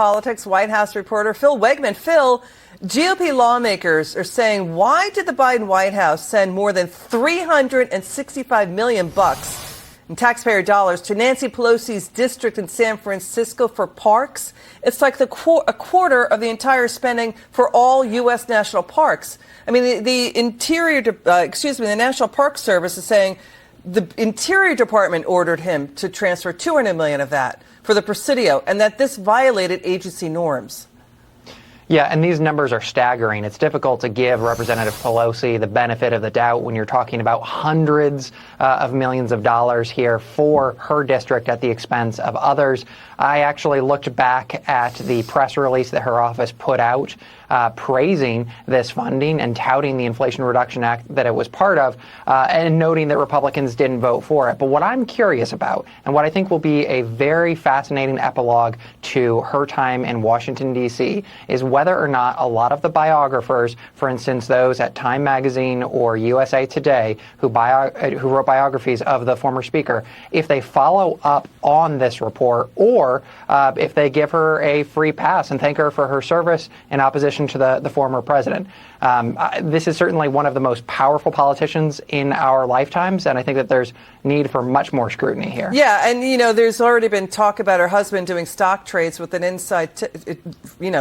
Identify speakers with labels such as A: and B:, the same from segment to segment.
A: Politics White House reporter Phil Wegmann. Phil, GOP lawmakers are saying, why did the Biden White House send more than $365 million in taxpayer dollars to Nancy Pelosi's district in San Francisco for parks? It's like a quarter of the entire spending for all U.S. national parks. I mean, the National Park Service is saying the Interior Department ordered him to transfer $200 million of that for the Presidio, and that this violated agency norms.
B: Yeah, and these numbers are staggering. It's difficult to give Representative Pelosi the benefit of the doubt when you're talking about hundreds of millions of dollars here for her district at the expense of others. I actually looked back at the press release that her office put out praising this funding and touting the Inflation Reduction Act that it was part of, and noting that Republicans didn't vote for it. But what I'm curious about, and what I think will be a very fascinating epilogue to her time in Washington, D.C., is whether or not a lot of the biographers, for instance, those at Time Magazine or USA Today, who wrote biographies of the former speaker, if they follow up on this report, or if they give her a free pass and thank her for her service in opposition to the former president. This is certainly one of the most powerful politicians in our lifetimes, and I think that there's need for much more scrutiny here.
A: Yeah, and there's already been talk about her husband doing stock trades with an inside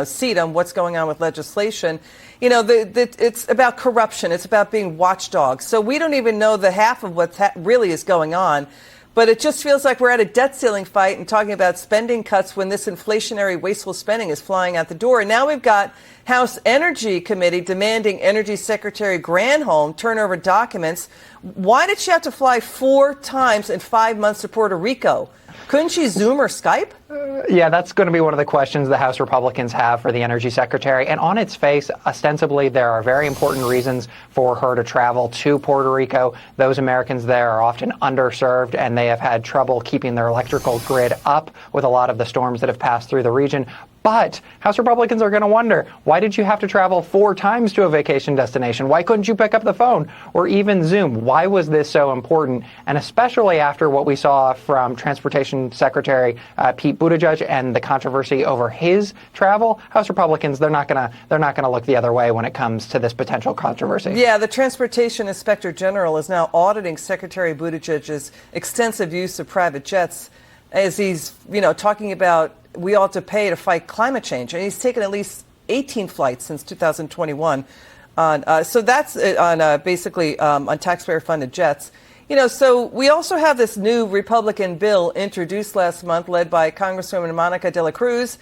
A: seat on what's going on with legislation. It's about corruption. It's about being watchdogs. So we don't even know the half of what really is going on. But it just feels like we're at a debt ceiling fight and talking about spending cuts when this inflationary, wasteful spending is flying out the door. And now we've got House Energy Committee demanding Energy Secretary Granholm turn over documents. Why did she have to fly 4 times in 5 months to Puerto Rico? Couldn't she Zoom or Skype?
B: Yeah, that's going to be one of the questions the House Republicans have for the Energy Secretary. And on its face, ostensibly, there are very important reasons for her to travel to Puerto Rico. Those Americans there are often underserved, and they have had trouble keeping their electrical grid up with a lot of the storms that have passed through the region. But House Republicans are going to wonder, why did you have to travel 4 times to a vacation destination? Why couldn't you pick up the phone or even Zoom? Why was this so important? And especially after what we saw from Transportation Secretary Pete Buttigieg and the controversy over his travel, House Republicans, they're not going to look the other way when it comes to this potential controversy.
A: Yeah, the Transportation Inspector General is now auditing Secretary Buttigieg's extensive use of private jets as he's, talking about we ought to pay to fight climate change. And he's taken at least 18 flights since 2021. So that's on basically on taxpayer-funded jets. So we also have this new Republican bill introduced last month led by Congresswoman Monica de la Cruz.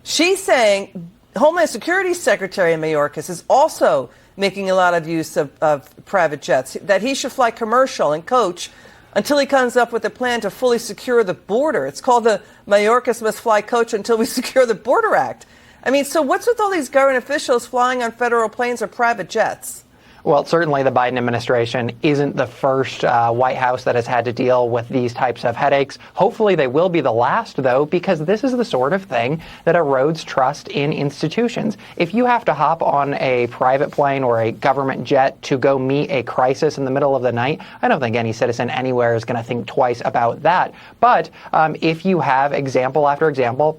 A: She's saying Homeland Security Secretary Mayorkas is also making a lot of use of private jets, that he should fly commercial and coach until he comes up with a plan to fully secure the border. It's called the Mayorkas Must Fly Coach Until We Secure the Border Act. I mean, so what's with all these government officials flying on federal planes or private jets?
B: Well, certainly the Biden administration isn't the first White House that has had to deal with these types of headaches. Hopefully they will be the last, though, because this is the sort of thing that erodes trust in institutions. If you have to hop on a private plane or a government jet to go meet a crisis in the middle of the night, I don't think any citizen anywhere is going to think twice about that. But if you have example after example,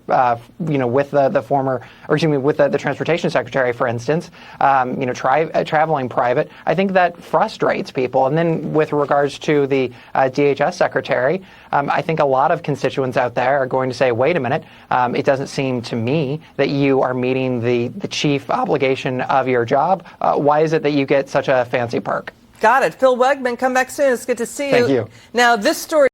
B: with with the Transportation Secretary, for instance, traveling private, I think that frustrates people. And then with regards to the DHS secretary, I think a lot of constituents out there are going to say, wait a minute, it doesn't seem to me that you are meeting the chief obligation of your job. Why is it that you get such a fancy perk?
A: Got it. Phil Wegmann, come back soon. It's good to see you.
B: Thank you.
A: Now, this story